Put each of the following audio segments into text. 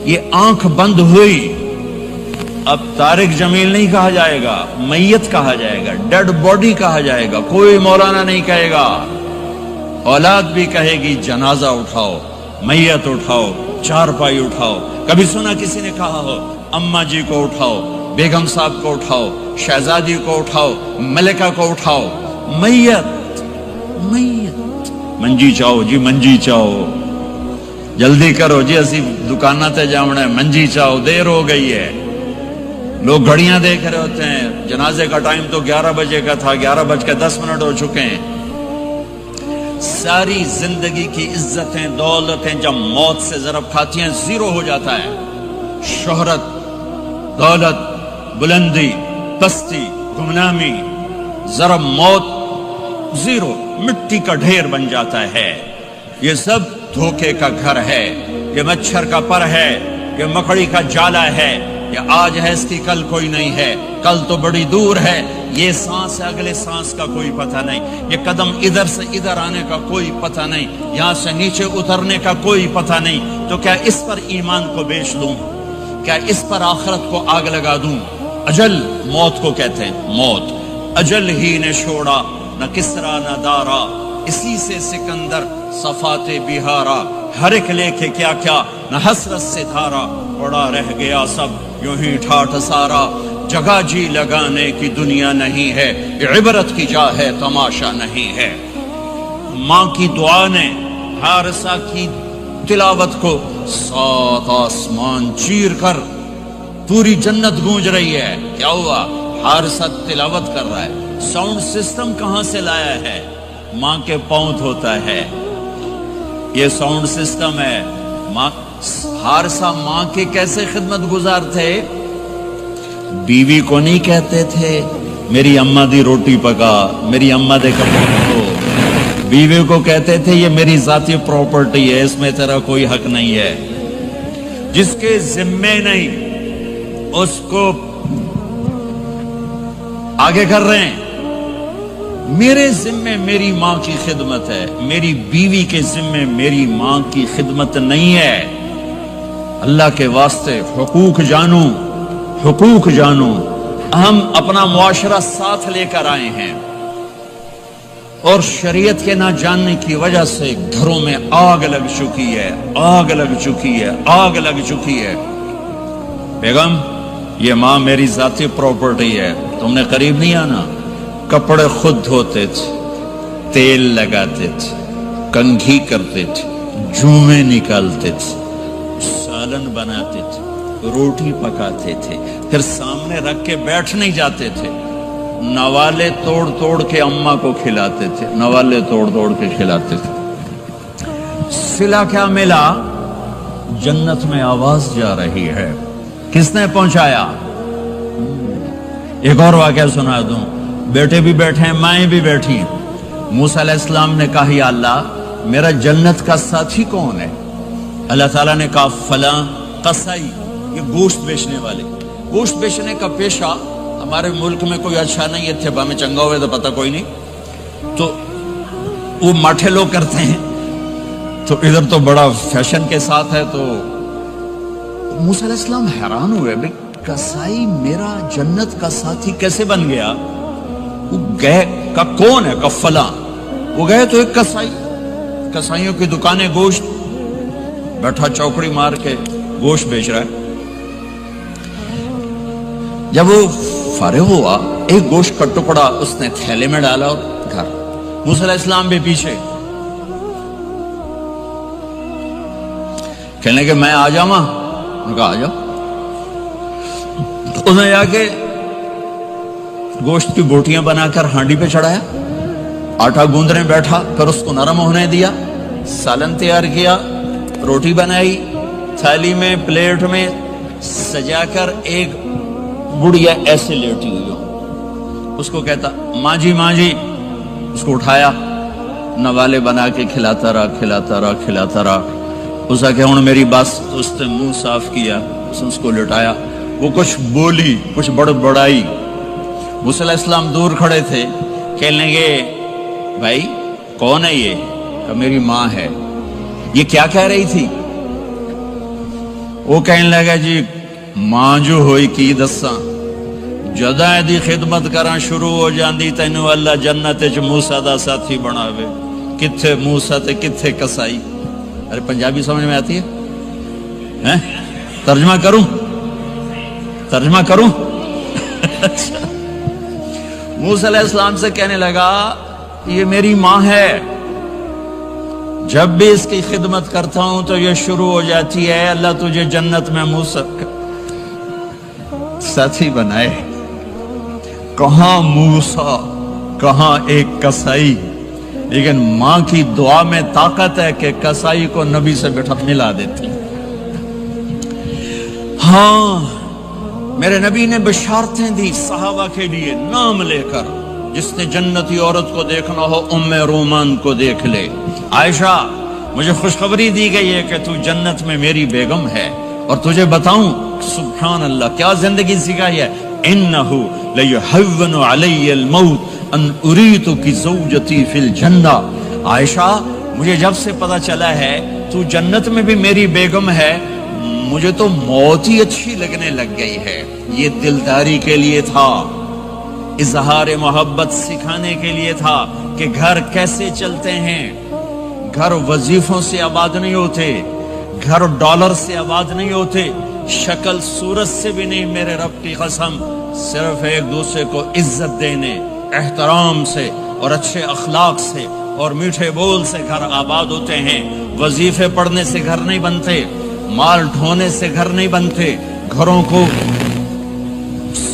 یہ آنکھ بند ہوئی، اب طارق جمیل نہیں کہا جائے گا، میت کہا جائے گا، ڈیڈ باڈی کہا جائے گا، کوئی مولانا نہیں کہے گا۔ اولاد بھی کہے گی جنازہ اٹھاؤ، میت اٹھاؤ، چارپائی اٹھاؤ۔ کبھی سنا کسی نے کہا ہو اماں جی کو اٹھاؤ، بیگم صاحب کو اٹھاؤ، شہزادی کو اٹھاؤ، ملکہ کو اٹھاؤ؟ میت میت منجی چاہو جی، منجی چاہو، جلدی کرو جی، اسی دکانہ تے جاؤنا ہے، منجی چاہو، دیر ہو گئی ہے۔ لوگ گھڑیاں دیکھ رہے ہوتے ہیں، جنازے کا ٹائم تو 11 بجے کا تھا، 11:10 ہو چکے ہیں۔ ساری زندگی کی عزتیں دولتیں جب موت سے ضرب کھاتی ہیں زیرو ہو جاتا ہے۔ شہرت، دولت، بلندی، پستی، گمنامی، ضرب موت زیرو، مٹی کا ڈھیر بن جاتا ہے۔ یہ سب دھوکے کا گھر ہے، یہ مچھر کا پر ہے، یہ مکڑی کا جالا ہے، یہ آج ہے اس کی کل کوئی نہیں ہے، کل تو بڑی دور ہے، یہ سانس ہے اگلے سانس کا کوئی پتہ نہیں، یہ قدم ادھر سے ادھر آنے کا کوئی پتہ نہیں، یہاں سے نیچے اترنے کا کوئی پتہ نہیں۔ تو کیا اس پر ایمان کو بیچ دوں؟ کیا اس پر آخرت کو آگ لگا دوں؟ اجل موت کو کہتے ہیں، موت اجل ہی نے چھوڑا، نہ کسرا نہ دارا، اسی سے سکندر صفات بہارا، ہر ایک لے کے کیا کیا نہ حسرت سے دھارا، پڑا رہ گیا سب یوں ہی ٹھاٹھ سارا، جگہ جی لگانے کی دنیا نہیں ہے، عبرت کی جا ہے تماشا نہیں ہے۔ ماں کی دعا نے حارثہ کی تلاوت کو 7 آسمان چیر کر پوری جنت گونج رہی ہے۔ کیا ہوا؟ حارثہ تلاوت کر رہا ہے۔ ساؤنڈ سسٹم کہاں سے لایا ہے؟ ماں کے پاؤں ہوتا ہے، یہ ساؤنڈ سسٹم ہے۔ حارثہ ماں کے کیسے خدمت گزار تھے؟ بیوی کو نہیں کہتے تھے میری اماں دی روٹی پکا، میری اماں دے کپڑے دھو، بیوی کو کہتے تھے یہ میری ذاتی پراپرٹی ہے، اس میں تیرا کوئی حق نہیں ہے۔ جس کے ذمے نہیں اس کو آگے کر رہے ہیں۔ میرے ذمے میری ماں کی خدمت ہے، میری بیوی کے ذمے میری ماں کی خدمت نہیں ہے۔ اللہ کے واسطے حقوق جانو، حقوق جانو۔ ہم اپنا معاشرہ ساتھ لے کر آئے ہیں اور شریعت کے نہ جاننے کی وجہ سے گھروں میں آگ لگ چکی ہے، آگ لگ چکی ہے، آگ لگ چکی ہے۔ بیگم یہ ماں میری ذاتی پراپرٹی ہے، تم نے قریب نہیں آنا۔ کپڑے خود دھوتے تھے، تیل لگاتے تھے، کنگھی کرتے تھے، جومیں نکالتے تھے، سالن بناتے تھے، روٹی پکاتے تھے، پھر سامنے رکھ کے بیٹھ نہیں جاتے تھے، نوالے توڑ توڑ کے اماں کو کھلاتے تھے، نوالے توڑ توڑ کے کھلاتے تھے۔ صلہ کیا ملا؟ جنت میں آواز جا رہی ہے۔ کس نے پہنچایا؟ ایک اور واقعہ سنا دوں، بیٹے بھی بیٹھے ہیں، مائیں بھی بیٹھی ہیں۔ موسیٰ علیہ السلام نے کہا یا اللہ میرا جنت کا ساتھی کون ہے؟ اللہ تعالیٰ نے کہا فلاں قصائی، یہ گوشت بیچنے والے۔ گوشت بیچنے کا پیشہ ہمارے ملک میں کوئی اچھا نہیں ہے، تھے میں چنگا ہوئے تو پتہ کوئی نہیں، تو وہ ماٹھے لوگ کرتے ہیں، تو ادھر تو بڑا فیشن کے ساتھ ہے۔ تو موسیٰ علیہ السلام حیران ہوئے، بھئی قصائی میرا جنت کا ساتھی کیسے بن گیا؟ وہ گئے کا کون ہے؟ کا فلاں۔ وہ گئے تو ایک قصائی، قصائیوں کی دکانیں، گوشت، بیٹھا چوکڑی مار کے گوشت بیچ رہا ہے۔ جب وہ فارغ ہوا ایک گوشت کا ٹکڑا اس نے تھیلے میں ڈالا اور گھر۔ موسیٰ علیہ السلام بھی پیچھے، کہنے کہ میں آ جاؤں؟ انہوں نے کہا آ جاؤ۔ اس نے جا کے گوشت کی بوٹیاں بنا کر ہانڈی پہ چڑھایا، آٹا گوندنے بیٹھا، پھر اس کو نرم ہونے دیا، سالن تیار کیا، روٹی بنائی، تھالی میں پلیٹ میں سجا کر ایک بڑھیا ایسے لیٹی ہوئی ہو، اس کو کہتا ماں جی ماں جی، اس کو اٹھایا، نوالے بنا کے کھلاتا رہا کھلاتا رہا کھلاتا رہا۔ اس کہ ہوں میری بس، اس نے منہ صاف کیا، اس کو لٹایا، وہ کچھ بولی، کچھ بڑبڑائی۔ موسیٰ علیہ السلام دور کھڑے تھے، کہنے لگے بھائی کون ہے یہ؟ کہ میری ماں ہے۔ یہ کیا کہہ رہی تھی؟ وہ کہنے لگا جی ماں جو ہوئی کی دساں جداں دی خدمت کراں شروع ہو جاندی تینوں اللہ جنت وچ موسیٰ دا ساتھی بناوے. کتھے موسیٰ تے کتھے کسائی. ارے پنجابی سمجھ میں آتی ہے؟ ترجمہ کروں موسیٰ علیہ السلام سے کہنے لگا یہ میری ماں ہے, جب بھی اس کی خدمت کرتا ہوں تو یہ شروع ہو جاتی ہے اللہ تجھے جنت میں موسیٰ ساتھی بنائے. کہاں موسیٰ کہاں ایک کسائی, لیکن ماں کی دعا میں طاقت ہے کہ کسائی کو نبی سے بٹھا ملا دیتی. ہاں میرے نبی نے بشارتیں دی صحابہ کے لیے نام لے کر, جس نے جنتی عورت کو دیکھنا ہو ام رومان کو دیکھ لے. عائشہ مجھے خوشخبری دی گئی ہے کہ تو جنت میں میری بیگم ہے, اور تجھے بتاؤں سبحان اللہ کیا زندگی سکھائی ہے. انہو لیحون علی الموت ان اریتک زوجتی فی الجنہ. عائشہ مجھے جب سے پتا چلا ہے تو جنت میں بھی میری بیگم ہے, مجھے تو موت ہی اچھی لگنے لگ گئی ہے. یہ دلداری کے لیے تھا, اظہار محبت سکھانے کے لیے تھا کہ گھر کیسے چلتے ہیں. گھر وظیفوں سے آباد نہیں ہوتے, گھر ڈالر سے آباد نہیں ہوتے, شکل صورت سے بھی نہیں. میرے رب کی قسم, صرف ایک دوسرے کو عزت دینے, احترام سے اور اچھے اخلاق سے اور میٹھے بول سے گھر آباد ہوتے ہیں. وظیفے پڑھنے سے گھر نہیں بنتے, مال ڈھونے سے گھر نہیں بنتے. گھروں کو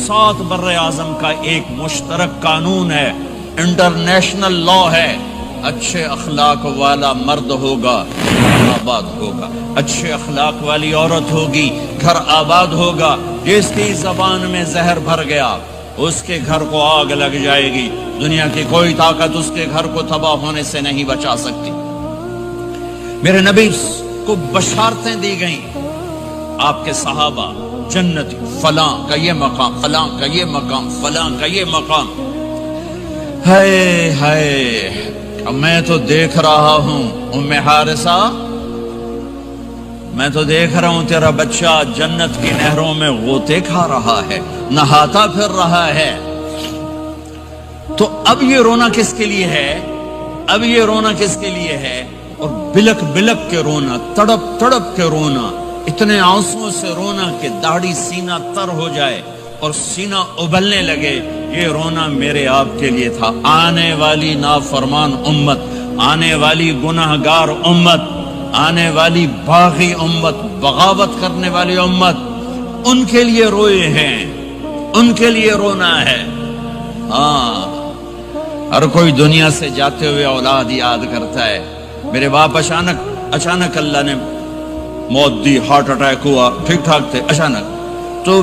7 بر اعظم کا ایک مشترک قانون ہے, انٹرنیشنل لا ہے. اچھے اخلاق والا مرد ہوگا آباد ہوگا, اچھے اخلاق والی عورت ہوگی گھر آباد ہوگا. جس کی زبان میں زہر بھر گیا اس کے گھر کو آگ لگ جائے گی. دنیا کی کوئی طاقت اس کے گھر کو تباہ ہونے سے نہیں بچا سکتی. میرے نبی کو بشارتیں دی گئیں, آپ کے صحابہ جنتی, فلاں کا یہ مقام, فلاں کا یہ مقام, فلاں کا یہ مقام. ہائے ہائے, میں تو دیکھ رہا ہوں ام حارثہ, میں تو دیکھ رہا ہوں تیرا بچہ جنت کی نہروں میں غوطے کھا رہا ہے, نہاتا پھر رہا ہے. تو اب یہ رونا کس کے لیے ہے, اب یہ رونا کس کے لیے ہے؟ اور بلک بلک کے رونا, تڑپ تڑپ کے رونا, اتنے آنسوں سے رونا کہ داڑھی سینہ تر ہو جائے اور سینہ ابلنے لگے. یہ رونا میرے آپ کے لیے تھا. آنے والی نافرمان امت, آنے والی گناہگار امت, آنے والی باغی امت, بغاوت کرنے والی امت, ان کے لیے روئے ہیں, ان کے لیے رونا ہے. ہاں ہر کوئی دنیا سے جاتے ہوئے اولاد یاد کرتا ہے. میرے باپ اچانک اللہ نے موت دی, ہارٹ اٹیک ہوا, ٹھیک ٹھاک تھے, اچانک. تو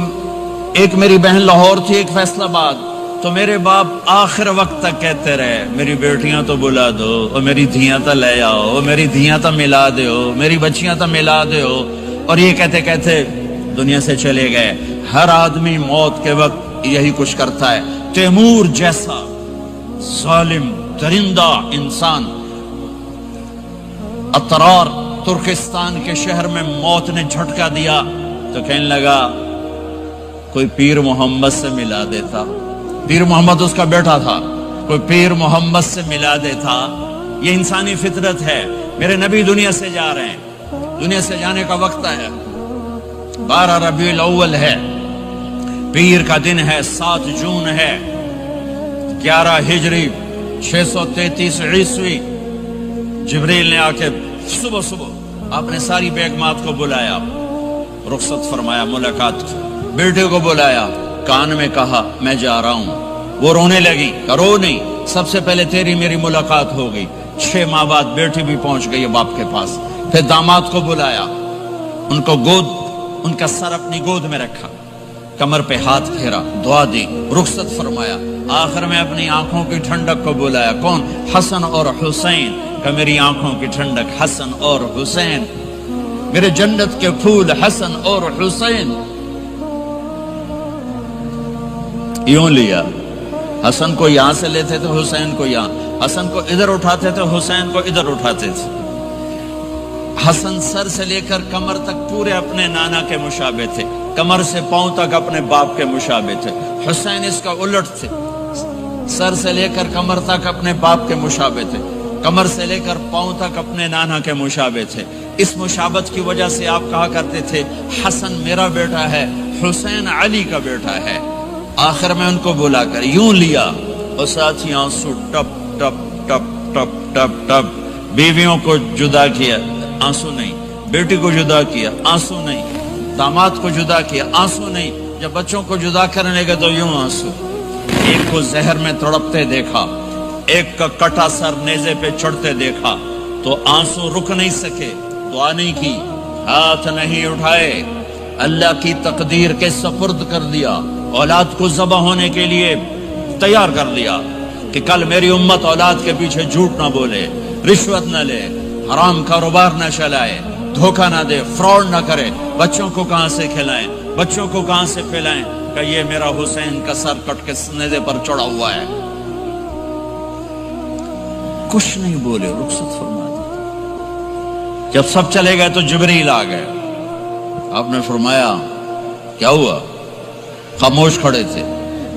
ایک میری بہن لاہور تھی, ایک فیصل آباد. تو میرے باپ آخر وقت تک کہتے رہے میری بیٹیاں تو بلا دو, اور میری دھیاں تو لے آؤ, میری دھیاں تو ملا دو, میری بچیاں تو ملا دو. اور یہ کہتے کہتے دنیا سے چلے گئے. ہر آدمی موت کے وقت یہی کچھ کرتا ہے. تیمور جیسا ظالم درندہ انسان اطرار ترکستان کے شہر میں موت نے جھٹکا دیا تو کہنے لگا کوئی پیر محمد سے ملا دیتا. پیر محمد اس کا بیٹا تھا, کوئی پیر محمد سے ملا دیتا. یہ انسانی فطرت ہے. میرے نبی دنیا سے جا رہے ہیں, دنیا سے جانے کا وقت ہے. 12 ربیع الاول ہے, پیر کا دن ہے, 7 جون ہے, 11 ہجری 633 عیسوی. جبریل نے آ کے صبح آپ نے ساری بیگمات کو بلایا, رخصت فرمایا, ملاقات کی. بیٹے کو بلایا, کان میں کہا میں جا رہا ہوں. وہ رونے لگی, رو نہیں, سب سے پہلے تیری میری ملاقات ہو گئی. 6 ماہ بعد بیٹی بھی پہنچ گئی باپ کے پاس. پھر داماد کو بلایا, ان کو ان کا سر اپنی گود میں رکھا, کمر پہ ہاتھ پھیرا, دعا دی, رخصت فرمایا. آخر میں اپنی آنکھوں کی ٹھنڈک کو بلایا. کون؟ حسن اور حسین. کہ میری آنکھوں کی ٹھنڈک حسن اور حسین, میرے جنت کے پھول حسن اور حسین. یوں لیا, حسن کو یہاں سے لیتے تھے, حسین کو یہاں, حسن کو ادھر اٹھاتے تھے, حسین کو ادھر اٹھاتے تھے. حسن سر سے لے کر کمر تک پورے اپنے نانا کے مشابہ تھے، کمر سے پاؤں تک اپنے باپ کے مشابہ تھے۔ حسین اس کا الٹ تھے، سر سے لے کر کمر تک اپنے باپ کے مشابہ تھے، کمر سے لے کر پاؤں تک اپنے نانا کے مشابہ تھے۔ اس مشابہت کی وجہ سے آپ کہا کرتے تھے حسن میرا بیٹا ہے، حسین علی کا بیٹا ہے۔ آخر میں ان کو بلا کر یوں لیا اور ساتھ ہی آنسو ٹپ ٹپ ٹپ ٹپ ٹپ ٹپ۔ بیویوں کو جدا کیا، آنسو نہیں، بیٹی کو جدا کیا، آنسو نہیں، داماد کو جدا کیا، آنسو نہیں، جب بچوں کو جدا کرنے لگے تو یوں آنسو۔ ایک کو زہر میں تڑپتے دیکھا، ایک کا کٹا سر نیزے پہ چڑھتے دیکھا تو آنسو رک نہیں سکے، دعا نہیں کی، ہاتھ نہیں اٹھائے، اللہ کی تقدیر کے سپرد کر دیا، اولاد کو ذبح ہونے کے لیے تیار کر دیا کہ کل میری امت اولاد کے پیچھے جھوٹ نہ بولے، رشوت نہ لے، حرام کاروبار نہ چلائے، دھوکہ نہ دے، فراڈ نہ کرے، بچوں کو کہاں سے کھلائیں، بچوں کو کہاں سے پھیلائیں کہ یہ میرا حسین کا سر کٹ کے نیزے پر چڑھا ہوا ہے۔ کچھ نہیں بولے، رخصت فرما دی۔ جب سب چلے گئے تو جبریل آ گئے، آپ نے فرمایا کیا ہوا؟ خاموش کھڑے تھے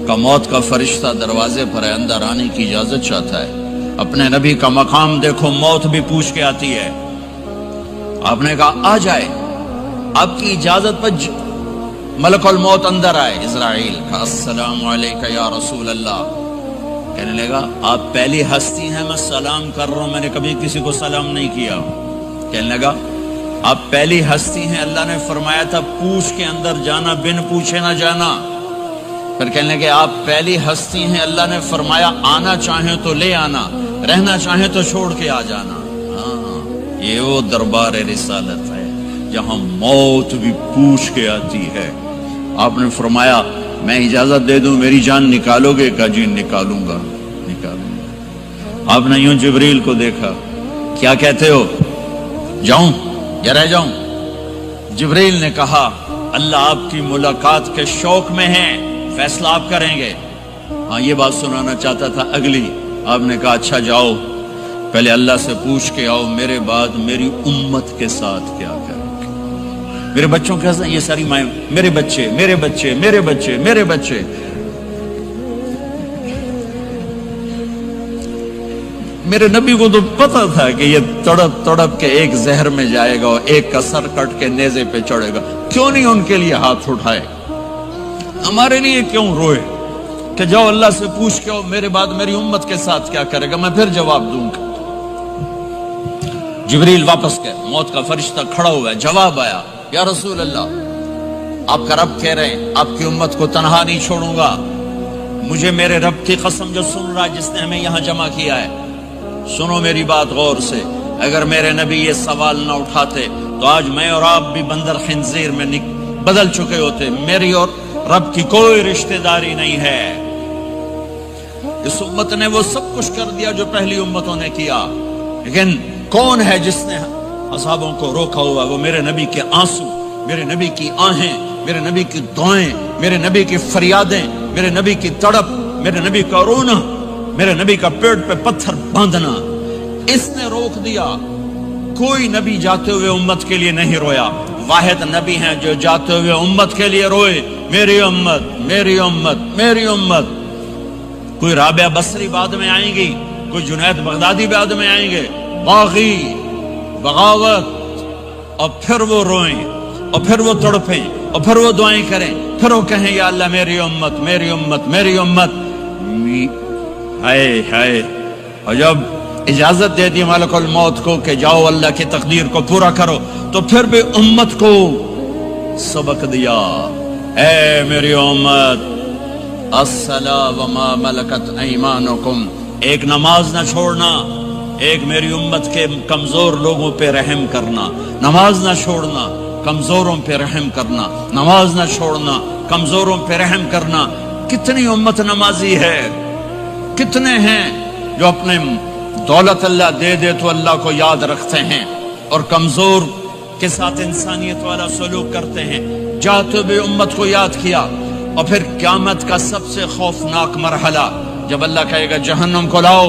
کہ موت کا فرشتہ دروازے پر ہے، اندر آنے کی اجازت چاہتا ہے۔ اپنے نبی کا مقام دیکھو، موت بھی پوچھ کے آتی ہے۔ آپ نے کہا آ جائے، آپ کی اجازت پر ملک الموت اندر آئے۔ اسرائیل کا السلام علیکہ یا رسول اللہ، کہنے لگا آپ پہلی ہستی ہیں، میں سلام کر رہا ہوں، میں نے کبھی کسی کو سلام نہیں کیا۔ کہنے لگا آپ پہلی ہستی ہیں، اللہ نے فرمایا تھا پوچھ کے اندر جانا، بن پوچھے نہ جانا۔ پھر کہنے لگے آپ پہلی ہستی ہیں، اللہ نے فرمایا آنا چاہیں تو لے آنا، رہنا چاہیں تو چھوڑ کے آ جانا۔ ہاں، یہ وہ دربار رسالت ہے جہاں موت بھی پوچھ کے آتی ہے۔ آپ نے فرمایا میں اجازت دے دوں میری جان نکالو گے؟ کہا جی نکالوں گا، نکالوں گا۔ آپ نے یوں جبریل کو دیکھا، کیا کہتے ہو؟ جاؤں یا رہ جاؤں؟ جبریل نے کہا اللہ آپ کی ملاقات کے شوق میں ہے، فیصلہ آپ کریں گے۔ ہاں یہ بات سنانا چاہتا تھا اگلی۔ آپ نے کہا اچھا جاؤ، پہلے اللہ سے پوچھ کے آؤ میرے بعد میری امت کے ساتھ کیا کریں گے، میرے بچوں کے ساتھ۔ یہ ساری مائیں میرے بچے میرے بچے میرے بچے میرے بچے۔ میرے نبی کو تو پتا تھا کہ یہ تڑپ تڑپ کے ایک زہر میں جائے گا اور ایک کا سر کٹ کے نیزے پہ چڑھے گا، کیوں نہیں ان کے لیے ہاتھ اٹھائے؟ ہمارے لیے کیوں روئے کہ جاؤ اللہ سے پوچھ کے میرے بعد میری امت کے ساتھ کیا کرے گا، میں پھر جواب دوں گا۔ جبریل واپس گئے، موت کا فرشتہ کھڑا ہوا ہے، جواب آیا یا رسول اللہ آپ کا رب کہہ رہے ہیں آپ کی امت کو تنہا نہیں چھوڑوں گا، مجھے میرے رب کی قسم جو سن رہا جس نے ہمیں یہاں جمع کیا ہے، سنو میری بات غور سے، اگر میرے نبی یہ سوال نہ اٹھاتے تو آج میں اور آپ بھی بندر خنزیر میں بدل چکے ہوتے۔ میری اور رب کی کوئی رشتہ داری نہیں ہے۔ اس امت نے وہ سب کچھ کر دیا جو پہلی امتوں نے کیا، لیکن کون ہے جس نے اصحابوں کو روکا ہوا؟ وہ میرے نبی کے آنسو، میرے نبی کی آہیں، میرے نبی کی دعائیں، میرے نبی کی فریادیں، میرے نبی کی تڑپ، میرے نبی کا رونا، میرے نبی کا پیٹ پہ پتھر باندھنا، اس نے روک دیا۔ کوئی نبی جاتے ہوئے امت کے لیے نہیں رویا، واحد نبی ہیں جو جاتے ہوئے امت کے لیے روئے، میری امت میری امت میری امت۔ کوئی رابعہ بصری بعد میں آئیں گی، کوئی جنید بغدادی بعد میں آئیں گے، باغی بغاوت، اور پھر وہ روئیں اور پھر وہ تڑپیں اور پھر وہ دعائیں کریں، پھر وہ کہیں یا اللہ میری امت میری امت میری امت۔ ہائے ہائے، اور جب اجازت دے دی ملک الموت کو کہ جاؤ اللہ کی تقدیر کو پورا کرو، تو پھر بھی امت کو سبق دیا، اے میری امت الصلاۃ وما ملکت ایمانکم، ایک نماز نہ چھوڑنا، ایک میری امت کے کمزور لوگوں پہ رحم کرنا، نماز نہ چھوڑنا، کمزوروں پہ رحم کرنا، نماز نہ چھوڑنا، کمزوروں پہ رحم کرنا۔ کتنی امت نمازی ہے، کتنے ہیں جو اپنے دولت اللہ دے دے تو اللہ کو یاد رکھتے ہیں اور کمزور کے ساتھ انسانیت والا سلوک کرتے ہیں۔ جاتے ہوئے امت کو یاد کیا، اور پھر قیامت کا سب سے خوفناک مرحلہ جب اللہ کہے گا جہنم کو لاؤ،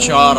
4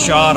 4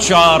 4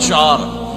4,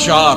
4,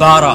12।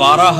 12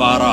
12